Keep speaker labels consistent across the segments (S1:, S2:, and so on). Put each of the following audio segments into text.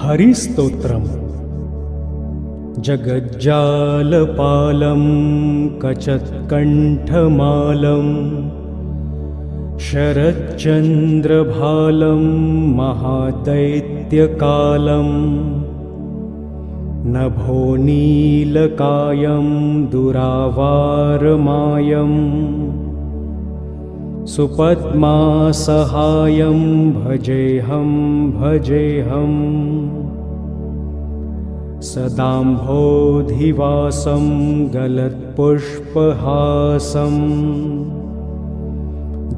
S1: हरिस्तोत्रम्। जगज्जालपालं कचत्कण्ठमालं शरच्चन्द्रभालं महादैत्यकालं नभोनीलकायं दुरावारमायं सुपद्मासहायं भजेऽहं भजेऽहम्। सदाम्भोधिवासं गलत्पुष्पहासं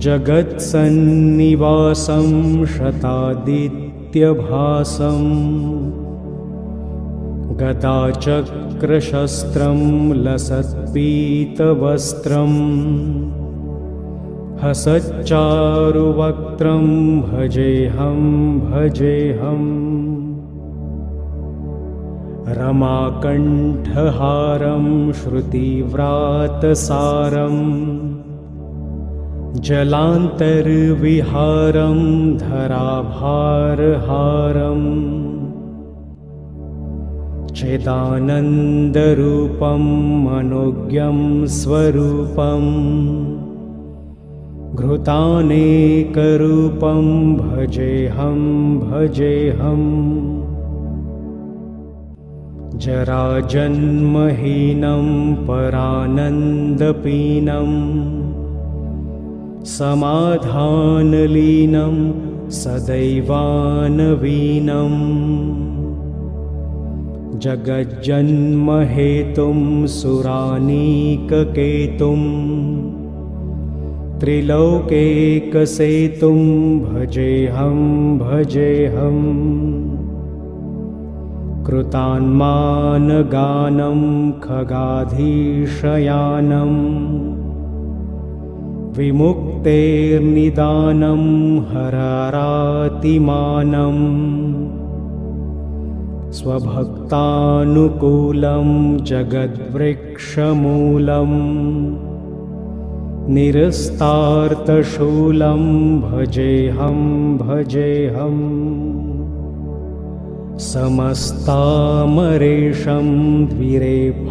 S1: जगत्सन्निवासं शतादित्यभासं गदाचक्रशस्त्रं लसत्पीतवस्त्रं हसच्चारुवक्त्रं भजेऽहं भजेऽहम्। रमाकण्ठहारं श्रुतिव्रातसारं जलान्तर्विहारं धराभारहारं चिदानन्दरूपं मनोज्ञं स्वरूपं घृतानेकरूपं भजेऽहं भजेऽहम्। जराजन्महीनं परानन्दपीनं समाधानलीनं सदैवानवीनं जगज्जन्महेतुं सुरानीककेतुं त्रिलोकेकसेतुं भजेऽहं भजेऽहम्। कृतान्मानगानं खगाधीशयानं विमुक्तेर्निदानं हरारातिमानं स्वभक्तानुकूलं जगद्वृक्षमूलं निरस्तार्तशूलं भजेऽहं भजेऽहम्। समस्तामरेशं द्विरेफाभकेशं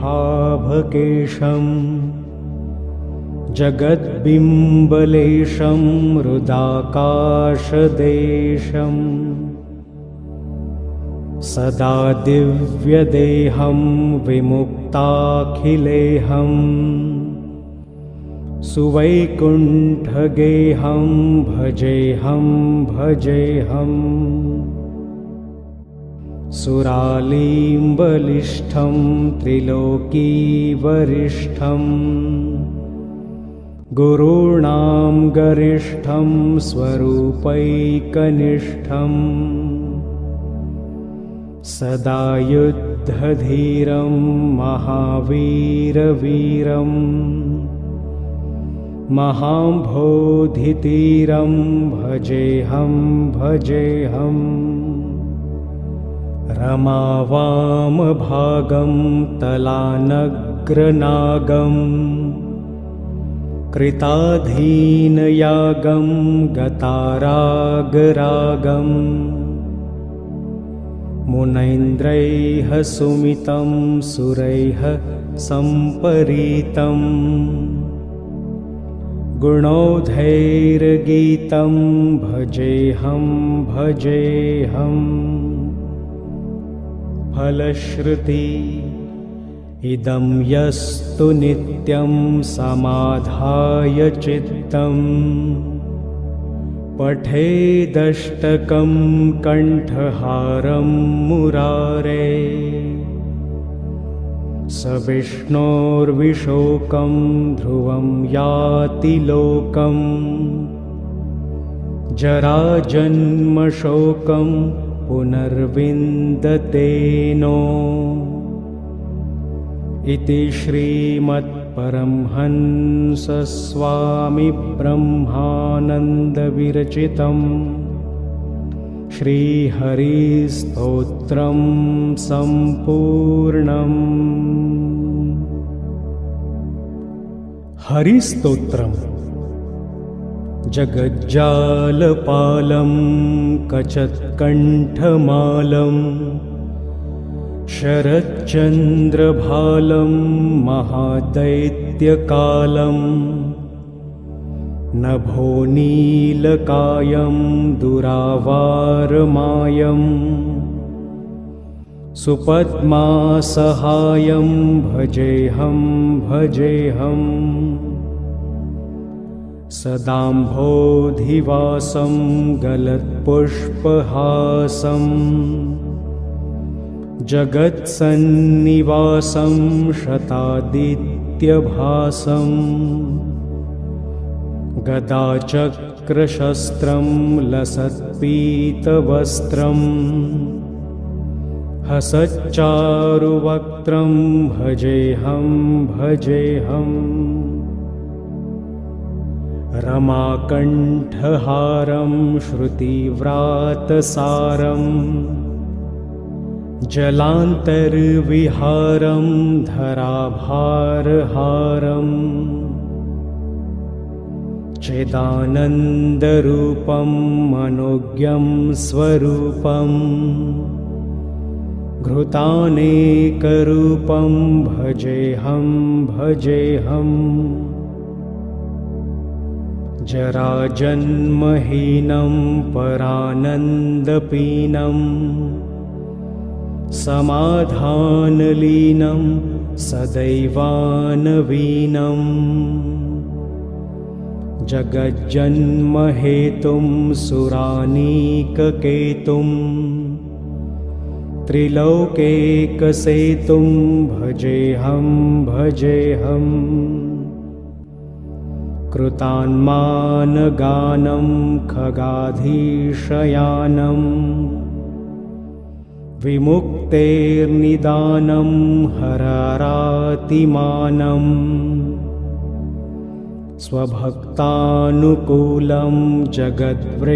S1: जगद्बिम्बलेशं हृदाकाशदेशं सदा दिव्यदेहं विमुक्ताखिलेहं सुवैकुण्ठगेहं भजेऽहं भजेऽहम्। सुरालीम्बलिष्ठं त्रिलोकीवरिष्ठं गुरूणां गरिष्ठं स्वरूपैकनिष्ठं सदा युद्धधीरं महावीरवीरं महाम्भोधितीरं भजेऽहं भजेऽहम्। रमावामभागं तलानग्रनागं कृताधीनयागं गतारागरागं मुनैन्द्रैः सुमितं सुरैः सम्परीतं गुणौधैर्गीतं भजेऽहं भजेऽहम्। फलश्रुति इदं यस्तु नित्यं समाधाय चित्तं पठेदष्टकं कण्ठहारं मुरारे स विष्णोर्विशोकं ध्रुवं याति लोकं जराजन्मशोकं पुनर्विन्दतेनो। इति श्रीमत्परमहंसस्वामी ब्रह्मानन्दविरचितं श्रीहरिस्तोत्रं सम्पूर्णम्। हरिस्तोत्रम्। जगज्जालपालं कचत्कण्ठमालं शरच्चन्द्रभालं महादैत्यकालं नभोनीलकायं दुरावारमायं सुपद्मासहायं भजेऽहं भजेऽहम् सदाम्भोधिवासं गलत्पुष्पहासं जगत्सन्निवासं शतादित्यभासं गदाचक्रशस्त्रं लसत्पीतवस्त्रं हसच्चारुवक्त्रं भजेऽहं भजेऽहम् रमाकण्ठहारं श्रुतिव्रातसारं जलान्तर्विहारं धराभारहारं चिदानन्दरूपं मनोज्ञं स्वरूपं घृतानेकरूपं भजेऽहं भजेऽहम् जराजन्महीनं परानन्दपीनं समाधानलीनं सदैवानवीनं जगज्जन्महेतुं सुरानीककेतुं त्रिलोकेकसेतुं भजेऽहं भजेऽहम् कृतान्मानगानं खगाधीशयानं विमुक्तेर्निदानं हरारातिमानं स्वभक्तानुकूलं जगद्वृक्षमूलं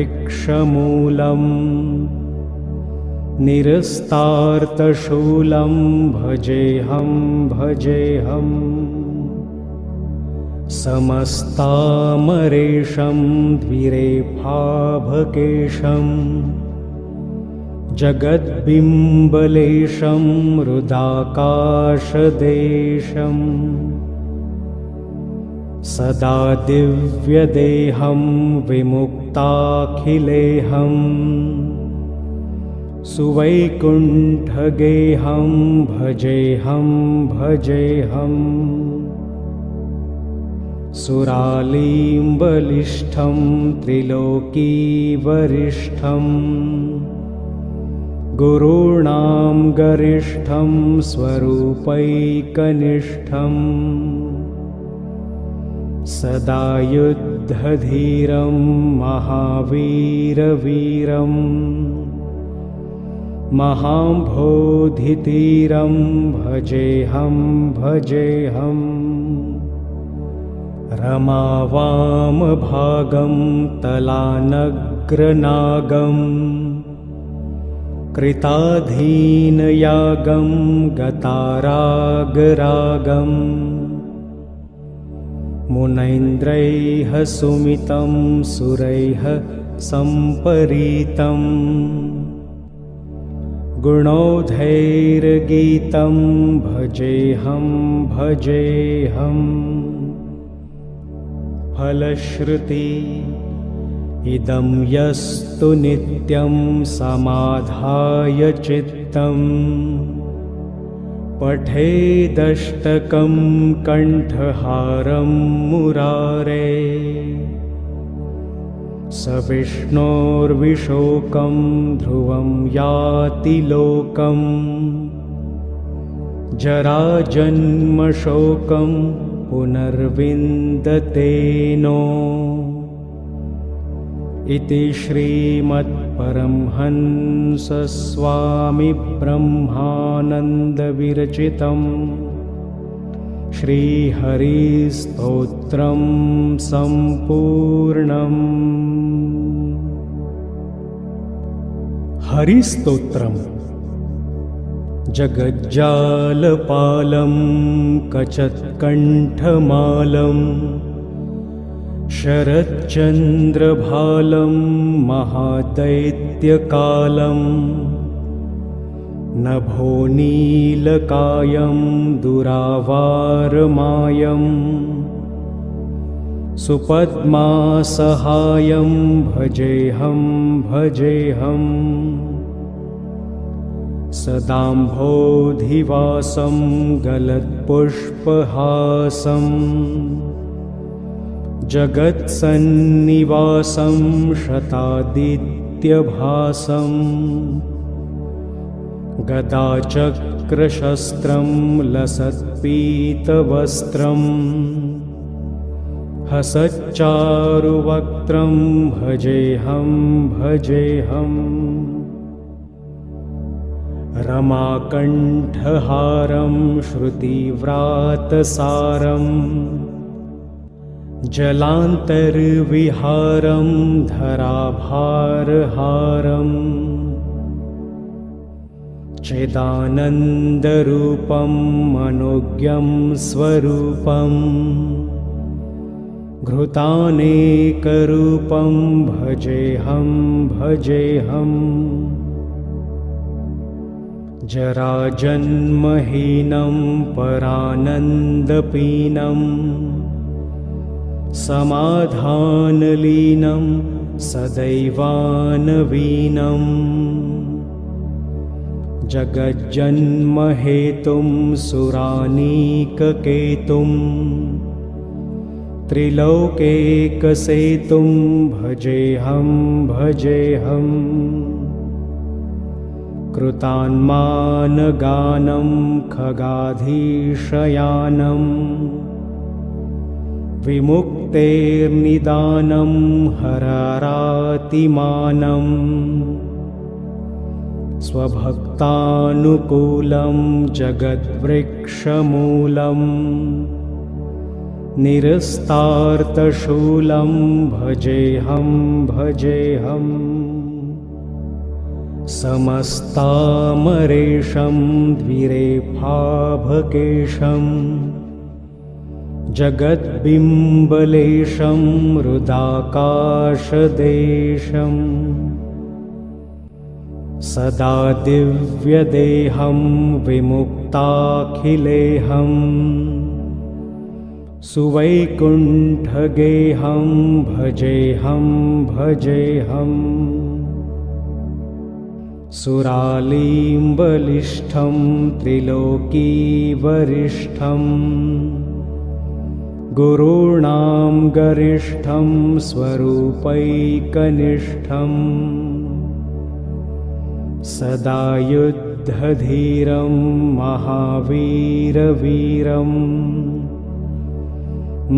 S1: निरस्तार्तशूलं भजेऽहं भजेऽहम् समस्तामरेशं द्विरेफाभकेशं जगद्बिम्बलेशं हृदाकाशदेशं सदा दिव्यदेहं विमुक्ताखिलेहं सुवैकुण्ठगेहं भजेऽहं भजेऽहम् सुरालीम्बलिष्ठं त्रिलोकीवरिष्ठं गुरूणां गरिष्ठं स्वरूपैकनिष्ठं सदा युद्धधीरं महावीरवीरं महाम्भोधितीरं भजेऽहं भजेऽहम् रमावामभागं तलानग्रनागं कृताधीनयागं गतारागरागं मुनैन्द्रैः सुमितं सुरैः सम्परीतं गुणौधैर्गीतं भजेऽहं भजेऽहम् फलश्रुति इदं यस्तु नित्यं समाधाय चित्तं पठेदष्टकं कण्ठहारं मुरारे स विष्णोर्विशोकं ध्रुवं याति लोकं जराजन्मशोकं पुनर्विन्दते नो इति श्रीमत्परमहंसस्वामिब्रह्मानन्दविरचितं श्रीहरिस्तोत्रं सम्पूर्णम्। हरिस्तोत्रम्। जगज्जालपालं कचत्कण्ठमालं शरच्चन्द्रभालं महादैत्यकालं नभोनीलकायं दुरावारमायं सुपद्मासहायं भजेऽहं भजेऽहम् सदाम्भोधिवासं गलत्पुष्पहासं जगत्सन्निवासं शतादित्यभासं गदाचक्रशस्त्रं लसत्पीतवस्त्रं हसच्चारुवक्त्रं भजेऽहं भजेऽहम् रमाकण्ठहारं श्रुतिव्रातसारं जलान्तर्विहारं धराभारहारम् चिदानन्दरूपं मनोज्ञं स्वरूपं घृतानेकरूपं भजेऽहं भजेऽहम् जराजन्महीनं परानन्दपीनं समाधानलीनं सदैवानवीनं जगज्जन्महेतुं सुरानीककेतुं त्रिलोकेकसेतुं भजेऽहं भजेऽहम् कृतान्मानगानं खगाधीशयानं विमुक्तेर्निदानं हरारातिमानं स्वभक्तानुकूलं जगद्वृक्षमूलं निरस्तार्तशूलं भजेऽहं भजेऽहम् समस्तामरेशं द्विरेफाभकेशं जगद्बिम्बलेशं हृदाकाशदेशं सदा दिव्यदेहं विमुक्ताखिलेहं सुवैकुण्ठगेहं भजेऽहं भजेऽहम् सुरालीम्बलिष्ठं त्रिलोकीवरिष्ठं गुरूणां गरिष्ठं स्वरूपैकनिष्ठं सदा युद्धधीरं महावीरवीरं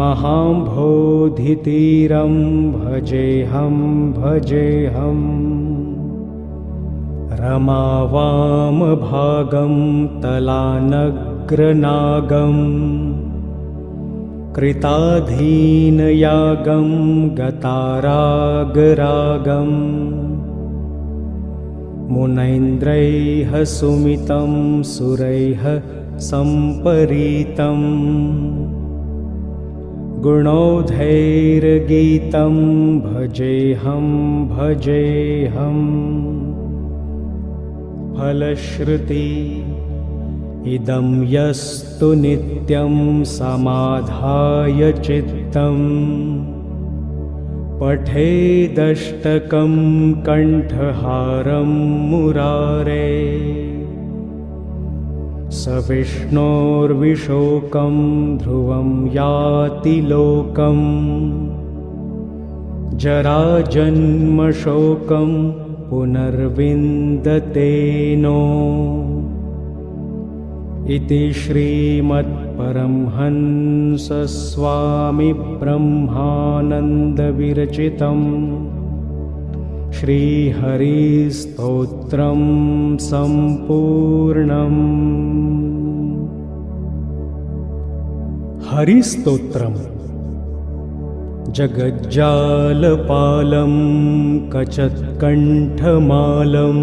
S1: महाम्भोधितीरं भजेऽहं भजेऽहम् रमावामभागं तलानग्रनागं कृताधीनयागं गतारागरागं मुनैन्द्रैः सुमितं सुरैः सम्परीतं गुणौधैर्गीतं भजेऽहं भजेऽहम् फलश्रुति इदं यस्तु नित्यं समाधाय चित्तं पठेदष्टकं कण्ठहारं मुरारे स विष्णोर्विशोकं ध्रुवं याति लोकं जराजन्मशोकं पुनर्विन्दतेनो इति श्रीमद्परमहंसस्वामिब्रह्मानन्दविरचितं श्रीहरिस्तोत्रं सम्पूर्णम्। हरिस्तोत्रम् जगज्जालपालं कचत्कण्ठमालं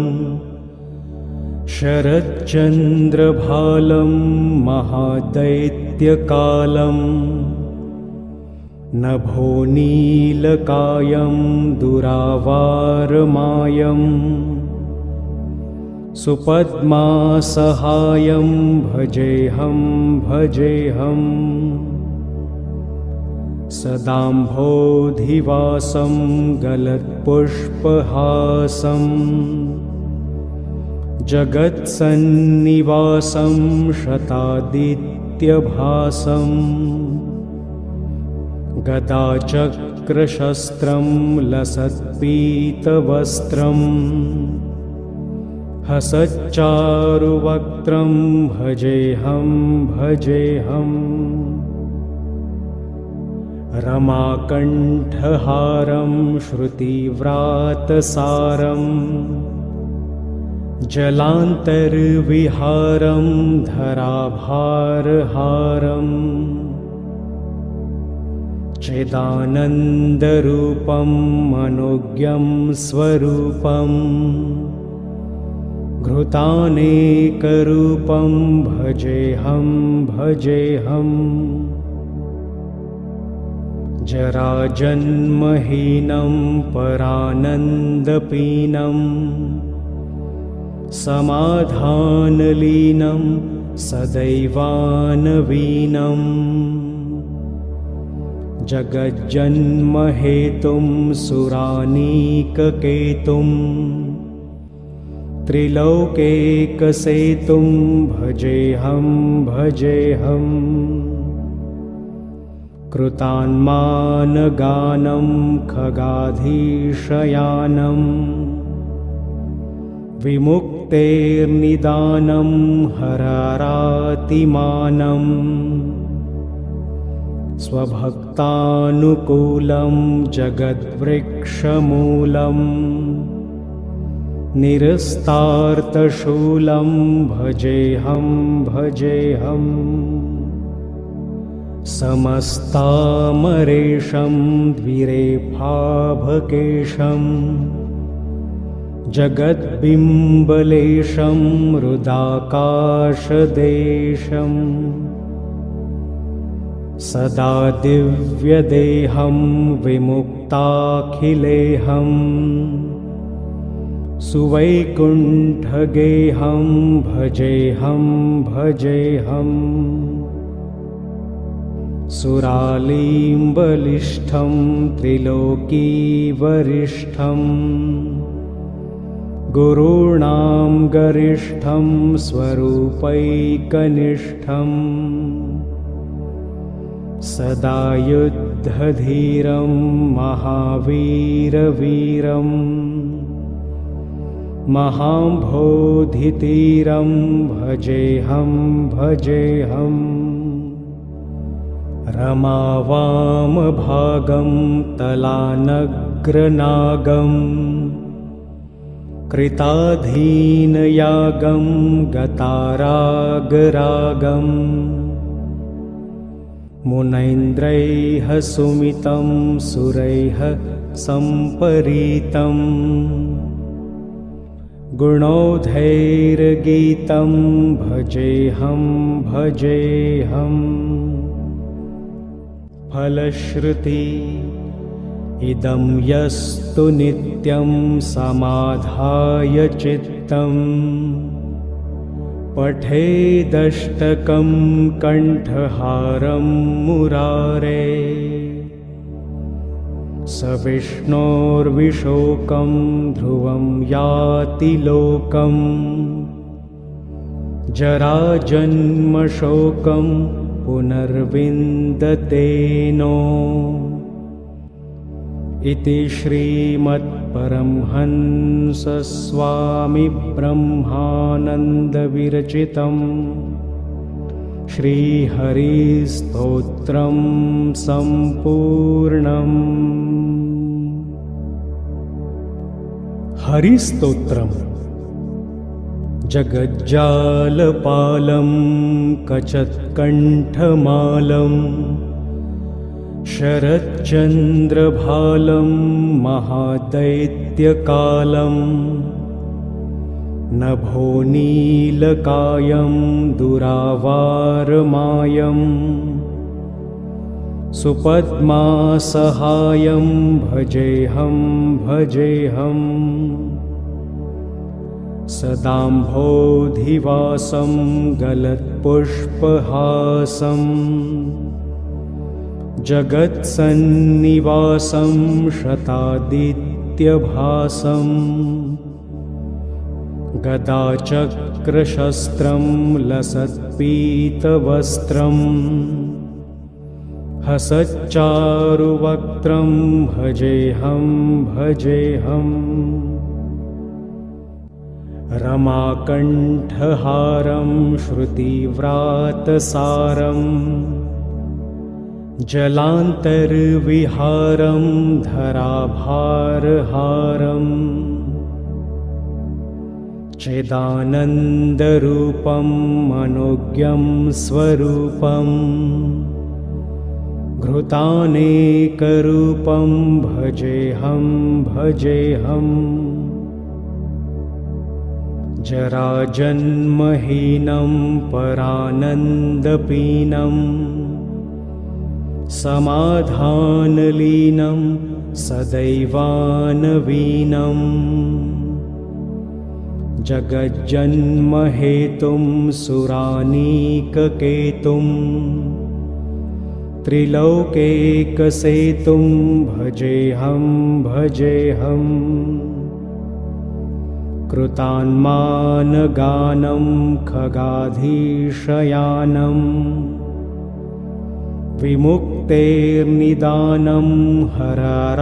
S1: शरच्चन्द्रभालं महादैत्यकालं नभो नीलकायं दुरावारमायं सुपद्मासहायं भजेऽहं भजेऽहम् सदाम्भोधिवासं गलत्पुष्पहासं जगत्सन्निवासं शतादित्यभासं गदाचक्रशस्त्रं लसत्पीतवस्त्रं हसच्चारुवक्त्रं भजेऽहं भजेऽहम् रमाकण्ठहारं श्रुतिव्रातसारं जलान्तर्विहारं धराभारहारम् चिदानन्दरूपं मनोज्ञं स्वरूपं घृतानेकरूपं भजेऽहं भजेऽहम् जराजन्महीनं परानन्दपीनं समाधानलीनं सदैवानवीनं जगज्जन्महेतुं सुरानीककेतुं त्रिलोकैकसेतुं भजेऽहं भजेऽहम् कृतान्मानगानं खगाधीशयानं विमुक्तेर्निदानं हरारातिमानं स्वभक्तानुकूलं जगद्वृक्षमूलं निरस्तार्तशूलं भजेऽहं भजेऽहम् समस्तामरेशं द्विरेफाभकेशं जगद्बिम्बलेशं हृदाकाशदेशं सदा दिव्यदेहं विमुक्ताखिलेहं सुवैकुण्ठगेहं भजेऽहं भजेऽहम् सुरालीम्बलिष्ठं त्रिलोकीवरिष्ठं गुरूणां गरिष्ठं स्वरूपैकनिष्ठं सदा युद्धधीरं महावीरवीरं महाम्भोधितीरं भजेऽहं भजेऽहम् रमावामभागं तलानग्रनागं कृताधीनयागं गतारागरागं मुनैन्द्रैः सुमितं सुरैः सम्परीतं गुणौधैर्गीतं भजेऽहं भजेऽहम् फलश्रुति इदं यस्तु नित्यं समाधाय चित्तं पठेदष्टकं कण्ठहारं मुरारे स विष्णोर्विशोकं ध्रुवं याति लोकं जराजन्मशोकं पुनर्विन्दतेनो इति श्रीमत्परमहंसस्वामिब्रह्मानन्दविरचितं श्रीहरिस्तोत्रं सम्पूर्णम्। हरिस्तोत्रम् जगज्जालपालं कचत्कण्ठमालं शरच्चन्द्रभालं महादैत्यकालं नभो नीलकायं दुरावारमायं सुपद्मासहायं भजेऽहं भजेऽहम् सदाम्भोधिवासं गलत्पुष्पहासं जगत्सन्निवासं शतादित्यभासं गदाचक्रशस्त्रं लसत्पीतवस्त्रं हसच्चारुवक्त्रं भजेऽहं भजेऽहम् रमाकण्ठहारं श्रुतिव्रातसारं जलान्तर्विहारं धराभारहारम् चिदानन्दरूपं मनोज्ञं स्वरूपं घृतानेकरूपं भजेऽहं भजेऽहम् जराजन्महीनं परानन्दपीनं समाधानलीनं सदैवानवीनं जगज्जन्महेतुं सुरानीककेतुं त्रिलोकैकसेतुं भजेऽहं भजेऽहम् कृतान्मानगानं खगाधीशयानं विमुक्तेर्निदानं हरारातिमानं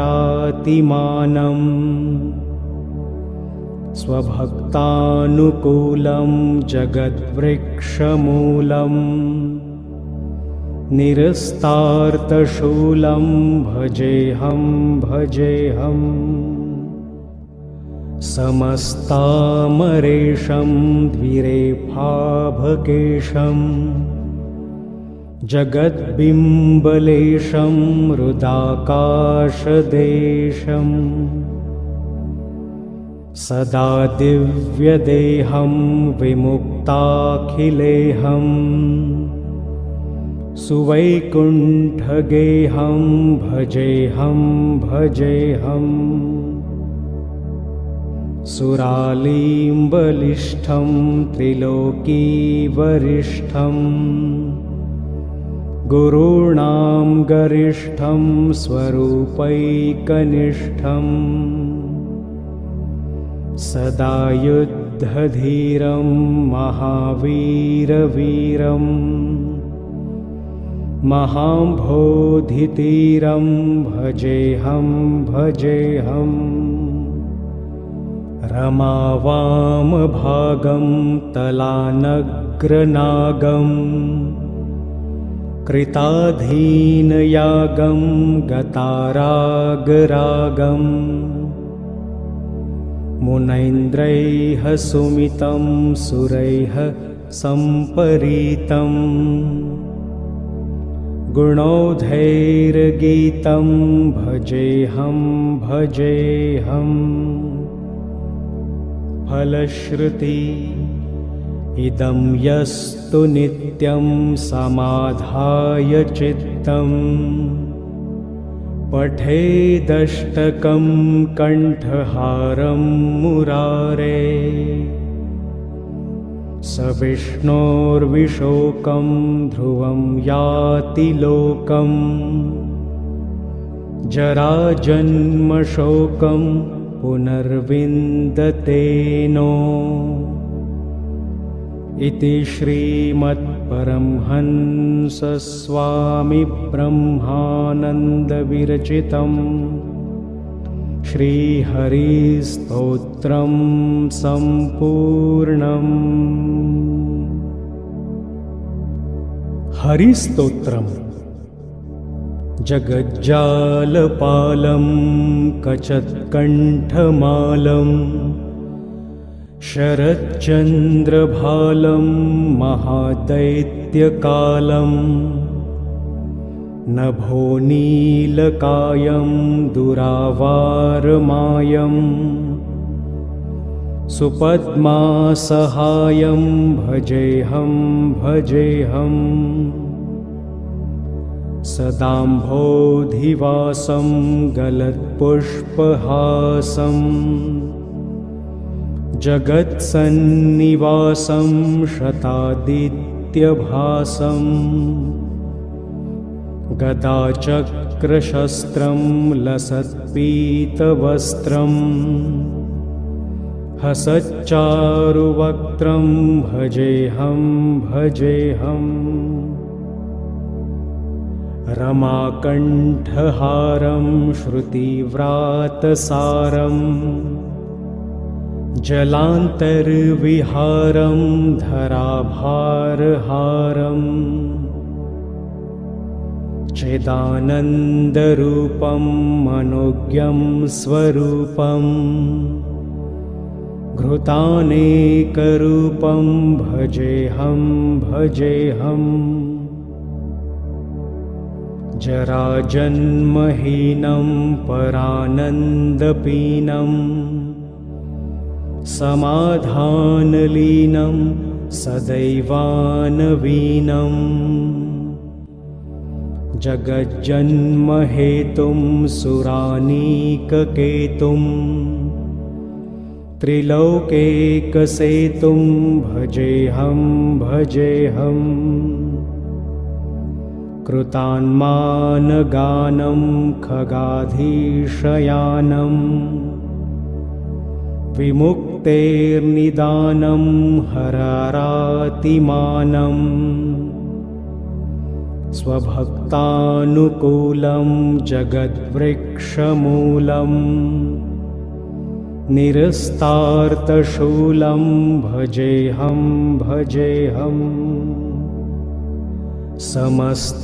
S1: स्वभक्तानुकूलं जगद्वृक्षमूलं निरस्तार्तशूलं भजेऽहं भजेऽहम् समस्तामरेशं द्विरेफाभकेशं जगद्बिम्बलेशं हृदाकाशदेशं सदा दिव्यदेहं विमुक्ताखिलेहं सुवैकुण्ठगेहं भजेऽहं भजेऽहम् सुरालीम्बलिष्ठं त्रिलोकीवरिष्ठं गुरूणां गरिष्ठं स्वरूपैकनिष्ठं सदा युद्धधीरं महावीरवीरं महाम्भोधितीरं भजेऽहं भजेऽहम् रमावामभागं तलानग्रनागं कृताधीनयागं गतारागरागं मुनैन्द्रैः सुमितं सुरैः सम्परीतं गुणौधैर्गीतं भजेऽहं भजेऽहम् फलश्रुति इदं यस्तु नित्यं समाधाय चित्तं पठेदष्टकं कण्ठहारं मुरारे स विष्णोर्विशोकं ध्रुवं याति लोकं जराजन्मशोकं पुनर्विन्दते नो इति श्रीमद्परमहंसस्वामिब्रह्मानन्दविरचितं श्रीहरिस्तोत्रं सम्पूर्णम्। हरिस्तोत्रम् जगज्जालपालं कचत्कण्ठमालं शरच्चन्द्रभालं महादैत्यकालं नभोनीलकायं दुरावारमायं सुपद्मासहायं भजेऽहं भजेऽहम् सदाम्भोधिवासं गलत्पुष्पहासं जगत्सन्निवासं शतादित्यभासं गदाचक्रशस्त्रं लसत्पीतवस्त्रं हसच्चारुवक्त्रं भजेऽहं भजेऽहम् रमाकण्ठहारं श्रुतिव्रातसारं जलान्तर्विहारं धराभारहारं चिदानन्दरूपं मनोज्ञं स्वरूपं घृतानेकरूपं भजेऽहं भजेऽहम् जराजन्महीनं परानन्दपीनं समाधानलीनं सदैवानवीनं जगज्जन्महेतुं सुरानीककेतुं त्रिलोकेकसेतुं भजेऽहं भजेऽहम् कृतान्मानगानं खगाधीशयानं विमुक्तेर्निदानं हरारातिमानं स्वभक्तानुकूलं जगद्वृक्षमूलं निरस्तार्तशूलं भजेऽहं भजेऽहम् समस्तामरेशं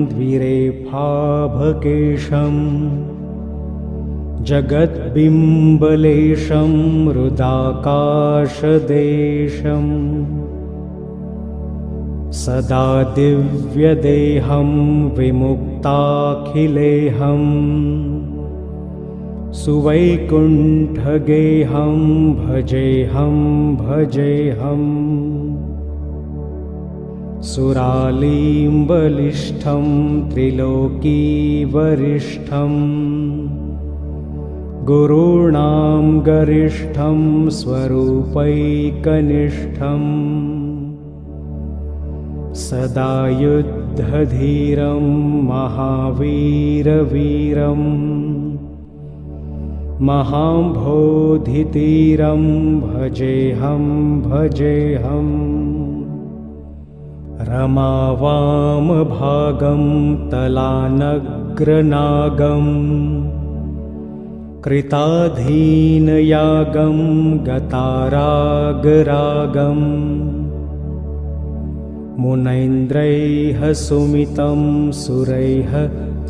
S1: द्विरेफाभकेशं जगद्बिम्बलेशं हृदाकाशदेशं सदा दिव्यदेहं विमुक्ताखिलेहं सुवैकुण्ठगेहं भजेऽहं भजेऽहम् सुरालीं बलिष्ठं त्रिलोकीवरिष्ठं गुरूणां गरिष्ठं स्वरूपैकनिष्ठं सदा युद्धधीरं महावीरवीरं महाम्भोधितीरं भजेऽहं भजेऽहम् रमावामभागं तलानग्रनागं कृताधीनयागं गतारागरागं मुनैन्द्रैः सुमितं सुरैः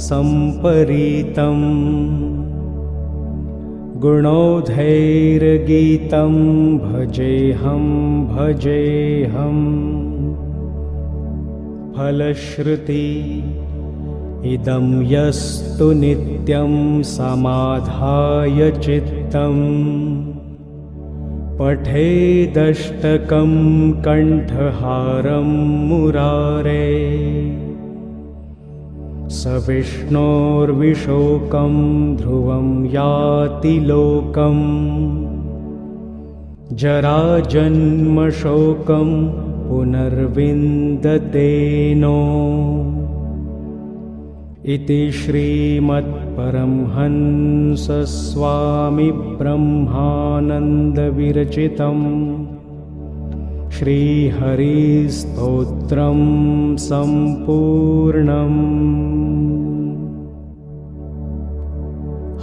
S1: सम्परीतं गुणौधैर्गीतं भजेऽहं भजेऽहम् फलश्रुति इदं यस्तु नित्यं समाधाय चित्तं पठेदष्टकं कण्ठहारं मुरारे स विष्णोर्विशोकं ध्रुवं याति लोकं जराजन्मशोकं पुनर्विन्दतेनो इति श्रीमत्परमहंसस्वामिब्रह्मानन्दविरचितं श्रीहरिस्तोत्रं सम्पूर्णम्।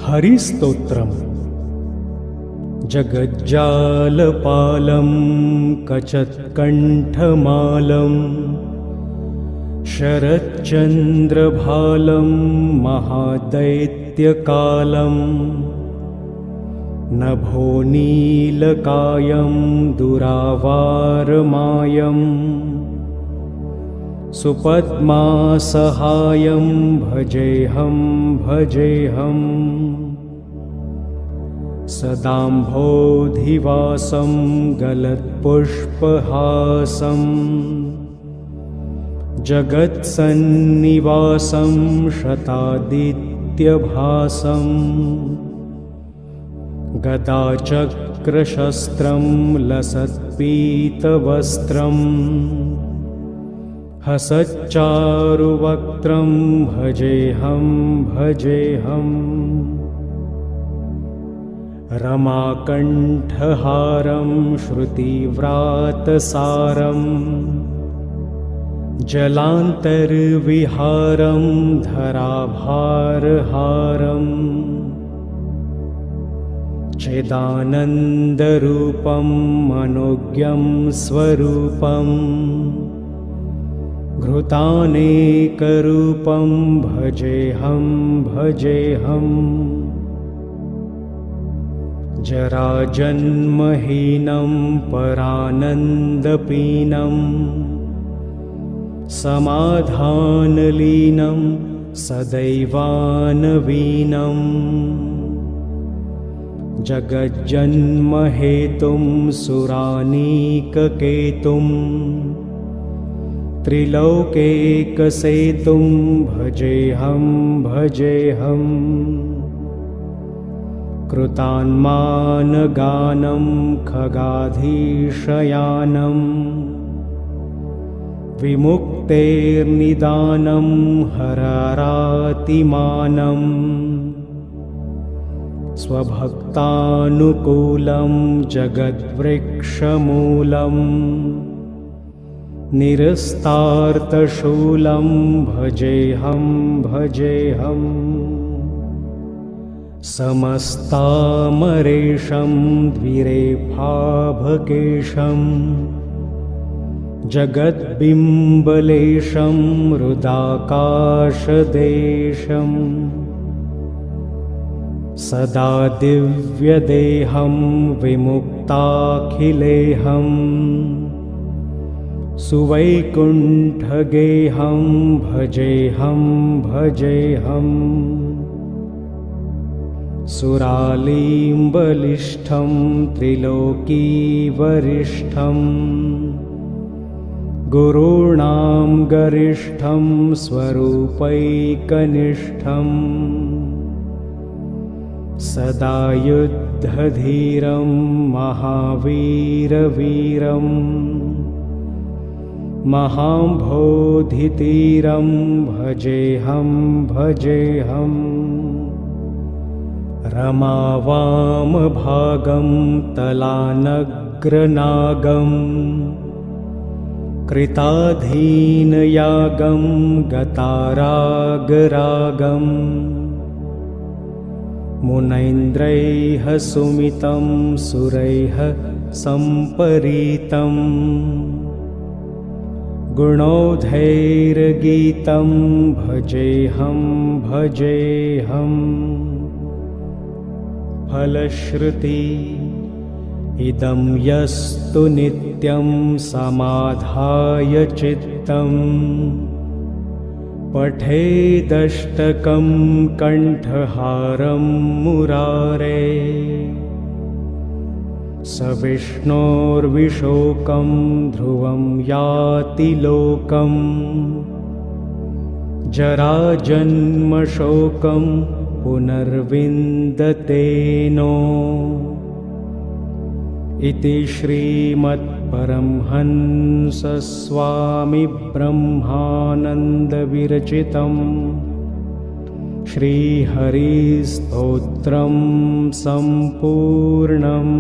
S1: हरिस्तोत्रम् जगज्जालपालं कचत्कण्ठमालं शरच्चन्द्रभालं महादैत्यकालं नभोनीलकायं दुरावारमायं सुपद्मासहायं भजेऽहं भजेऽहम् सदाम्भोधिवासं गलत्पुष्पहासं जगत्सन्निवासं शतादित्यभासं गदाचक्रशस्त्रं लसत्पीतवस्त्रं हसच्चारुवक्त्रं भजेऽहं भजेऽहम् रमाकण्ठहारं श्रुतिव्रातसारं जलान्तर्विहारं धराभारहारम् चिदानन्दरूपं मनोज्ञं स्वरूपं घृतानेकरूपं भजेऽहं भजेऽहम् जराजन्महीनं परानन्दपीनं समाधानलीनं सदैवानवीनं जगज्जन्महेतुं सुरानीककेतुं त्रिलोकेकसेतुं भजेऽहं भजेऽहम् कृतान्मानगानं खगाधीशयानं विमुक्तेर्निदानं हरारातिमानं स्वभक्तानुकूलं जगद्वृक्षमूलं निरस्तार्तशूलं भजेऽहं भजेऽहम् समस्तामरेशं द्विरेफाभकेशं जगद्बिम्बलेशं हृदाकाशदेशं सदा दिव्यदेहं विमुक्ताखिलेहं सुवैकुण्ठगेहं भजेऽहं भजेऽहम् सुरालीम्बलिष्ठं त्रिलोकीवरिष्ठं गुरूणां गरिष्ठं स्वरूपैकनिष्ठं सदा युद्धधीरं महावीरवीरं महाम्भोधितीरं भजेऽहं भजेऽहम् रमावामभागं तलानग्रनागं कृताधीनयागं गतारागरागं मुनैन्द्रैः सुमितं सुरैः सम्परीतं गुणौधैर्गीतं भजेऽहं भजेऽहम् फलश्रुति इदं यस्तु नित्यं समाधाय चित्तं पठेदष्टकं कण्ठहारं मुरारे स विष्णोर्विशोकं ध्रुवं याति लोकं जराजन्मशोकं पुनर्विन्दते नो इति श्रीमत्परमहंसस्वामी ब्रह्मानन्दविरचितं श्रीहरिस्तोत्रं सम्पूर्णम्।